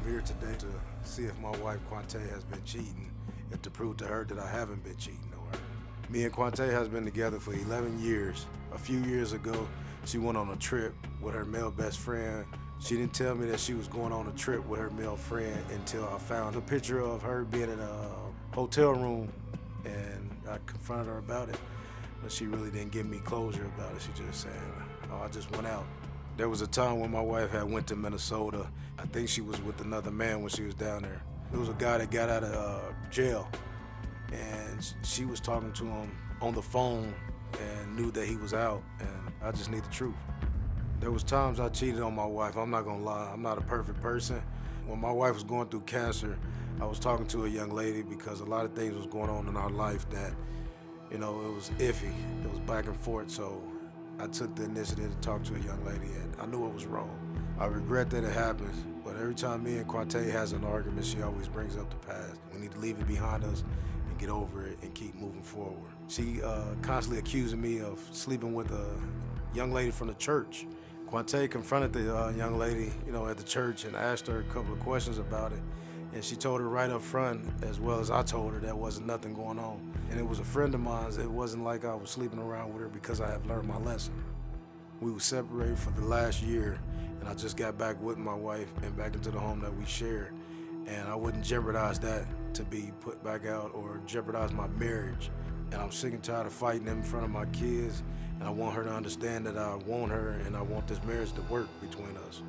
I'm here today to see if my wife Quante has been cheating and to prove to her that I haven't been cheating on her. Me and Quante has been together for 11 years. A few years ago, she went on a trip with her male best friend. She didn't tell me that she was going on a trip with her male friend until I found a picture of her being in a hotel room, and I confronted her about it, but she really didn't give me closure about it. She just said, oh, I just went out. There was a time when my wife had went to Minnesota. I think she was with another man when she was down there. There was a guy that got out of jail, and she was talking to him on the phone and knew that he was out, and I just need the truth. There was times I cheated on my wife. I'm not gonna lie, I'm not a perfect person. When my wife was going through cancer, I was talking to a young lady because a lot of things was going on in our life that, it was iffy. It was back and forth, so I took the initiative to talk to a young lady, and I knew it was wrong. I regret that it happened, but every time me and Quante has an argument, she always brings up the past. We need to leave it behind us and get over it and keep moving forward. She constantly accusing me of sleeping with a young lady from the church. Quante confronted the young lady, at the church and asked her a couple of questions about it. And she told her right up front, as well as I told her, there wasn't nothing going on. And it was a friend of mine. It wasn't like I was sleeping around with her because I had learned my lesson. We were separated for the last year, and I just got back with my wife and back into the home that we shared. And I wouldn't jeopardize that to be put back out or jeopardize my marriage. And I'm sick and tired of fighting in front of my kids, and I want her to understand that I want her and I want this marriage to work between us.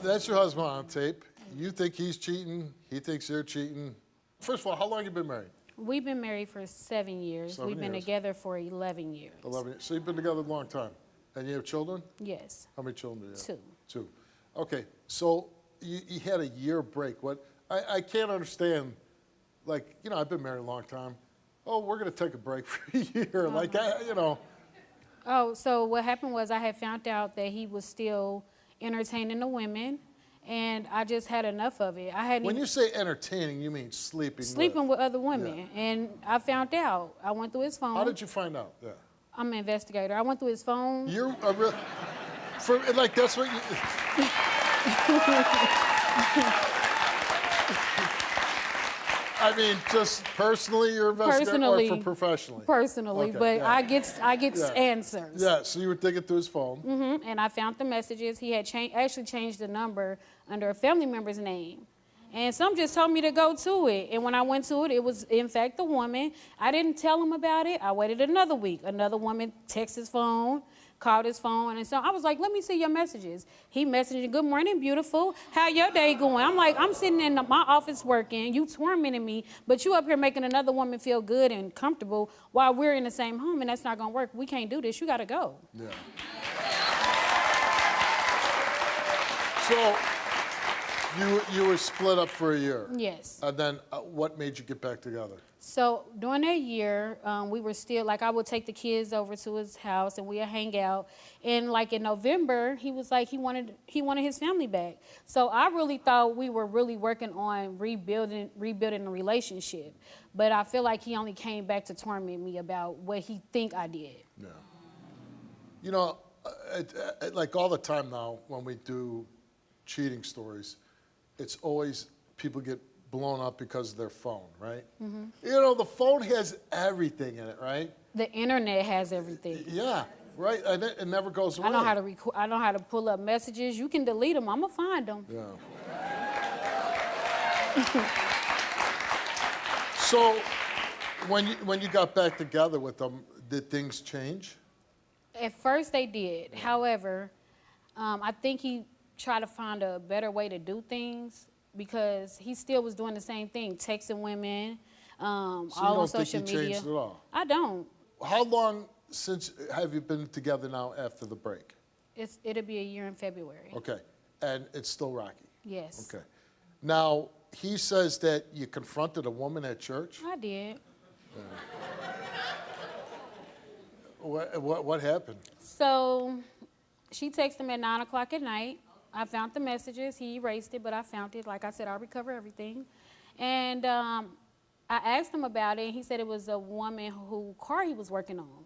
That's your husband on tape. You think he's cheating, he thinks you're cheating. First of all, how long have you been married? We've been married for 7 years. We've been together for 11 years. 11 years. So you've been together a long time. And you have children? Yes. How many children do you have? 2. 2. Okay, so you had a year break. I can't understand, I've been married a long time. Oh, we're going to take a break for a year. Oh, so what happened was I had found out that he was still entertaining the women, and I just had enough of it. When you say entertaining, you mean sleeping with other women. Yeah. And I found out. I went through his phone. How did you find out? Yeah. I'm an investigator. I went through his phone. You're a real, that's what you. I mean, just personally, you're investigating, or for professionally? Personally, okay, but yeah. I get answers. Yeah, so you were digging through his phone. Mm-hmm, and I found the messages. He had actually changed the number under a family member's name. And some just told me to go to it. And when I went to it, it was, in fact, a woman. I didn't tell him about it. I waited another week. Another woman texted his phone, called his phone, and so I was like, let me see your messages. He messaged, good morning, beautiful. How your day going? I'm like, I'm sitting in my office working. You tormenting me, but you up here making another woman feel good and comfortable while we're in the same home, and that's not going to work. We can't do this. You got to go. Yeah. So you were split up for a year. Yes. And then what made you get back together? So during that year, we were still, I would take the kids over to his house and we'd hang out. And in November, he was like, he wanted his family back. So I really thought we were really working on rebuilding the relationship. But I feel like he only came back to torment me about what he think I did. Yeah. All the time now when we do cheating stories, it's always people get blown up because of their phone, right? Mm-hmm. The phone has everything in it, right? The internet has everything. Yeah, right. And it never goes away. I know how to I know how to pull up messages. You can delete them. I'm gonna find them. Yeah. So, when you got back together with them, did things change? At first, they did. However, I think he tried to find a better way to do things, because he still was doing the same thing, texting women, all on social media. So you don't think he changed at all? I don't. How long since have you been together now after the break? It'll be a year in February. Okay, and it's still rocky? Yes. Okay. Now, he says that you confronted a woman at church? I did. What happened? So, she texted him at 9 o'clock at night. I found the messages. He erased it, but I found it. Like I said, I'll recover everything. And I asked him about it, and he said it was a woman whose car he was working on.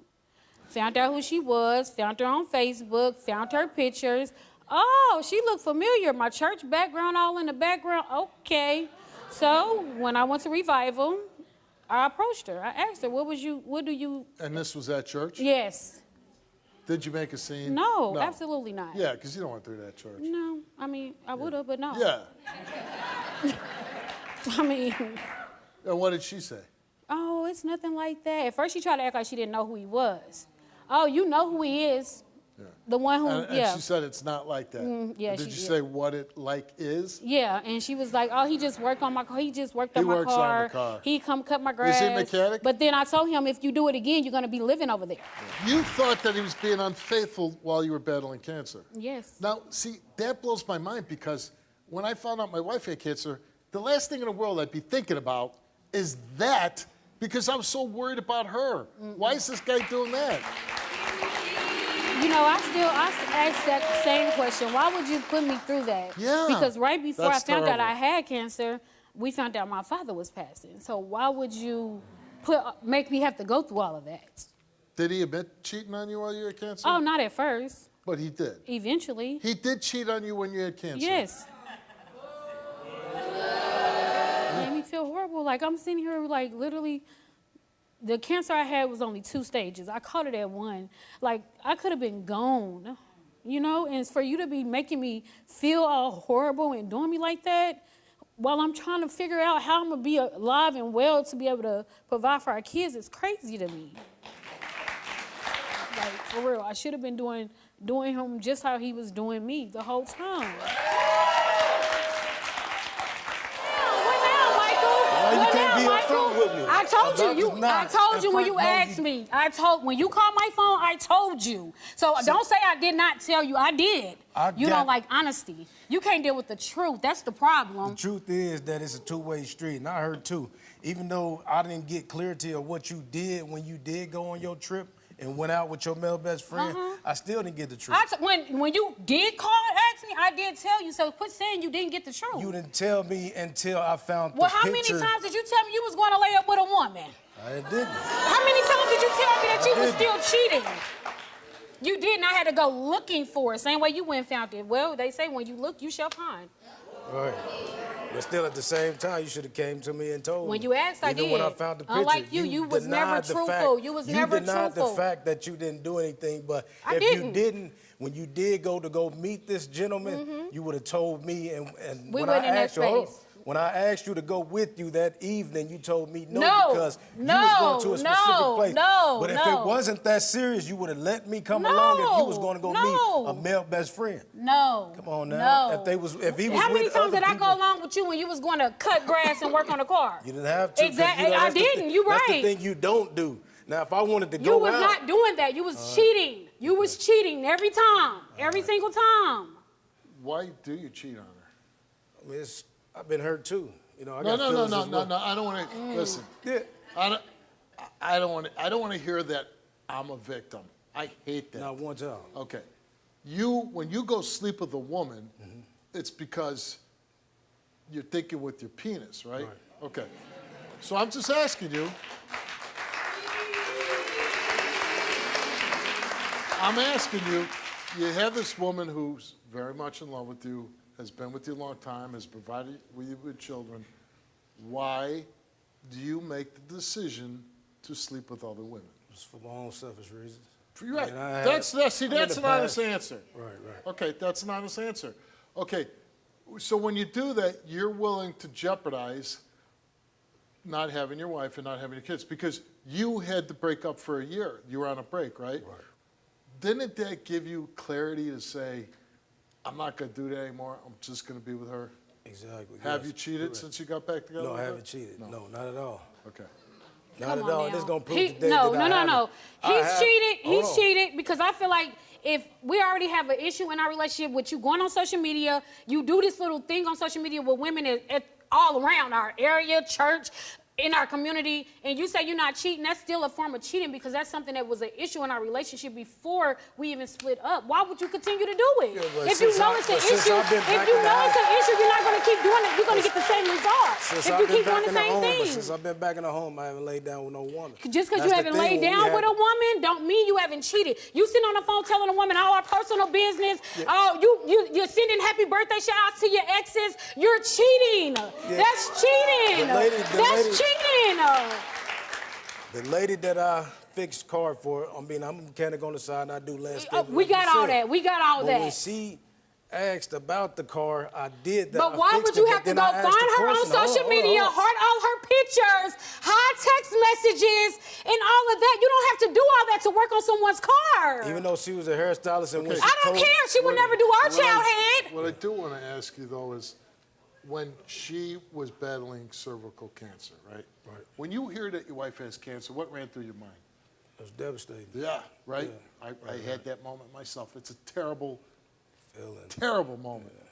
Found out who she was, found her on Facebook, found her pictures, Oh, she looked familiar. My church background all in the background. Okay. So when I went to revival, I approached her. I asked her, what do you? And this was at church? Yes. Did you make a scene? No, absolutely not. Yeah, because you don't want through that church. No, I mean, I would have, but no. Yeah. I mean, And what did she say? oh, it's nothing like that. At first she tried to act like she didn't know who he was. Oh, you know who he is. Yeah. The one who, And yeah. she said it's not like that. yeah, Did she you did. say what it like is? Yeah, and she was like, "Oh, he just worked on my car. He just worked on my works on car. the car. He come cut my grass." Is he a mechanic? But then I told him, if you do it again, you're gonna be living over there. You thought that he was being unfaithful while you were battling cancer. Yes. Now, see, that blows my mind because when I found out my wife had cancer, the last thing in the world I'd be thinking about is that because I'm so worried about her. Why is this guy doing that? You know, I ask that same question. Why would you put me through that? Yeah, Because right before that's I found out terrible. I had cancer, we found out my father was passing. So why would you make me have to go through all of that? Did he admit cheating on you while you had cancer? Oh, not at first. But he did. Eventually. He did cheat on you when you had cancer. Yes. Made me feel horrible. Like I'm sitting here, like literally, the cancer I had was only 2 stages. I caught it at 1. Like I could have been gone, you know. And for you to be making me feel all horrible and doing me like that, while I'm trying to figure out how I'm gonna be alive and well to be able to provide for our kids, is crazy to me. Like for real, I should have been doing him just how he was doing me the whole time. you can't be upfront with me? I told About you. to knock I told you and when you Frank know asked me. When you called my phone, I told you. So don't say I did not tell you. I did. You don't like honesty. You can't deal with the truth. That's the problem. The truth is that it's a two-way street, and I heard too. Even though I didn't get clarity of what you did when you did go on your trip and went out with your male best friend, I still didn't get the truth. When you did call and ask me, I did tell you. So quit saying you didn't get the truth. You didn't tell me until I found the Well, how picture. many times did you tell me you was going to lay up with a woman? I didn't. How many times did you tell me that you was didn't. still cheating? You did not have to go looking for it. Same way you went and found it. Well, they say when you look, you shall find. Right. But still, at the same time, you should have came to me and told me. When you asked, I Even did. when I found the picture. Unlike you was never denied the truthful. fact- You was never denied truthful. the fact that you didn't do anything. But I if didn't. you didn't, when you did go meet this gentleman, you would have told me. And We when wasn't I in that asked you, hold on. space. When I asked you to go with you that evening, you told me no, No, because you no, was going to a specific no, place. no, but if no. it wasn't that serious, you would have let me come No, along if you was going to go no. meet a male best friend. No. Come on now. No. If he was How many with times other did I people- go along with you when you was going to cut grass and work on the car? You didn't have to. 'cause Exactly. You know, I that's the didn't. thing- You That's the right. thing you don't do. Now, if I wanted to You go was out, not doing that. You was cheating. You was cheating every time. Every single time. Why do you cheat on her? I mean, I've been hurt too. You know, I No, got no, no, feelings no, as no, well. no. I don't want to listen. Yeah. I don't want to hear that I'm a victim. I hate that. Not one time. Okay. When you go sleep with a woman, it's because you're thinking with your penis, right? Right. Okay. So I'm just asking you. I'm asking you, you have this woman who's very much in love with you, has been with you a long time, has provided with you with children. Why do you make the decision to sleep with other women? It's for my own selfish reasons. You're right. I mean, I had- That's I'm in an the honest past. answer. Right, right. Okay, that's an honest answer. Okay, so when you do that, you're willing to jeopardize not having your wife and not having your kids because you had to break up for a year. You were on a break, right? Right. Didn't that give you clarity to say, I'm not going to do that anymore. I'm just going to be with her? Exactly. Have yes, you cheated correct. since you got back together? No, with I her? haven't cheated. No, not at all. Okay. Not Come at on all. now. This gonna prove He- today no, that no, I no, haven't. no. I He's have- cheated. hold He's on. cheated because I feel like if we already have an issue in our relationship with you going on social media, you do this little thing on social media with women at all around our area, church, in our community, and you say you're not cheating, that's still a form of cheating because that's something that was an issue in our relationship before we even split up. Why would you continue to do it? Yeah, if you know it's an issue, you're not going to keep doing it. You're going to get the same result if you keep doing the same thing. Since I've been back in the home, I haven't laid down with no woman. Just because you haven't laid down with a woman don't mean you haven't cheated. You sitting on the phone telling a woman all our personal business. Yeah. Oh, you're sending happy birthday shout outs to your exes. You're cheating. Yeah. That's cheating. That's cheating. The lady that I fixed car for, I'm a mechanic on the side and I do landscaping. We got all that. We got all that. When she asked about the car, I did that. But why would you have to go find her on social media, heart all her pictures, high text messages, and all of that? You don't have to do all that to work on someone's car. Even though she was a hairstylist and when she I don't care. She would never do our child head. What I do want to ask you, though, is when she was battling cervical cancer, right? Right. When you hear that your wife has cancer, what ran through your mind? It was devastating. Yeah, right? Yeah. I had that moment myself. It's a terrible feeling. Terrible moment. Yeah.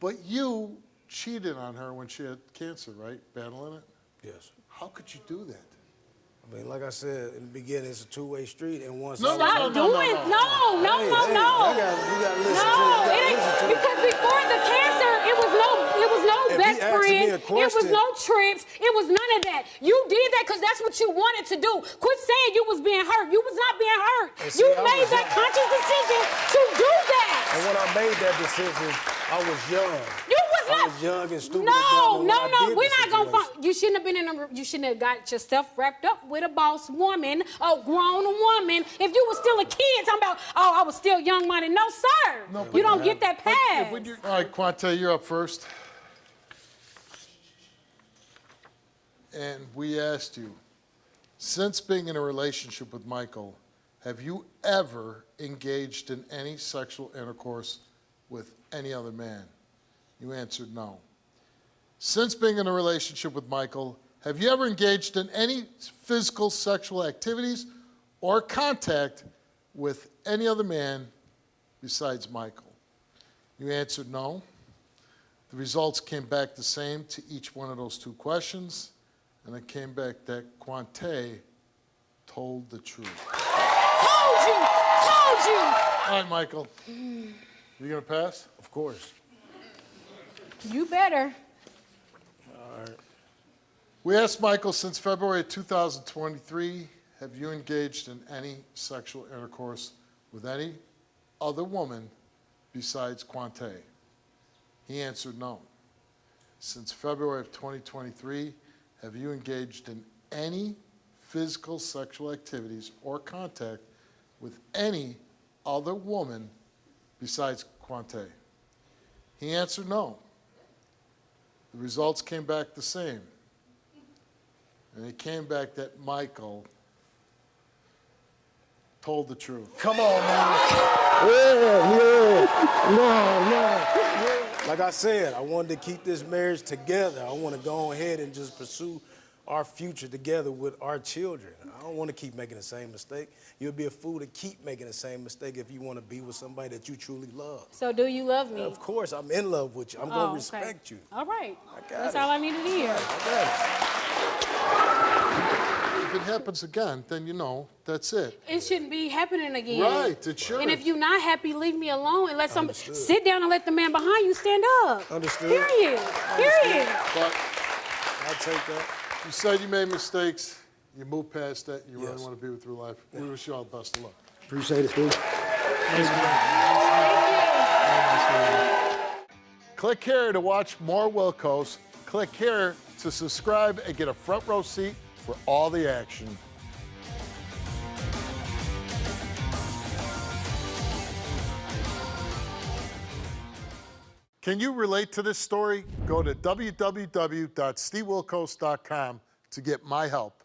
But you cheated on her when she had cancer, right? Battling it? Yes. How could you do that? I mean, like I said in the beginning, it's a two-way street, and once No. You gotta listen to it. Because before the cancer, it was no best friend. It was no trips. It was none of that. You did that because that's what you wanted to do. Quit saying you was being hurt. You was not being hurt. You made that conscious decision to do that. And when I made that decision, I was young. I was young and stupid. No. We're not gonna find. You shouldn't have been in a. You shouldn't have got yourself wrapped up with a boss woman, a grown woman. If you were still a kid, talking about, I was still young-minded. No, sir. No, you don't get that pass. All right, Quante, you're up first. And we asked you, since being in a relationship with Michael, have you ever engaged in any sexual intercourse with any other man? You answered no. Since being in a relationship with Michael, have you ever engaged in any physical sexual activities or contact with any other man besides Michael? You answered no. The results came back the same to each one of those two questions, and it came back that Quante told the truth. Told you! All right, Michael. You gonna pass? Of course. You better. All right. We asked Michael, since February of 2023, have you engaged in any sexual intercourse with any other woman besides Quante? He answered no. Since February of 2023, have you engaged in any physical sexual activities or contact with any other woman besides Quante? He answered no. The results came back the same. And it came back that Michael told the truth. Come on, man. No. Like I said, I wanted to keep this marriage together. I want to go ahead and just pursue our future together with our children. I don't want to keep making the same mistake. You'll be a fool to keep making the same mistake if you want to be with somebody that you truly love. So do you love me? Of course, I'm in love with you. I'm going to respect you. All right. That's all I needed to hear. If it happens again, then you know, that's it. It shouldn't be happening again. Right, it should. And if you're not happy, leave me alone and let somebody sit down and let the man behind you stand up. Understood. Period. But I'll take that. You said you made mistakes. You moved past that. You really want to be with through life. We wish you all the best of luck. Appreciate it, Steve. Click here to watch more Wilkos. Click here to subscribe and get a front row seat for all the action. Can you relate to this story? Go to www.stevewilkos.com to get my help.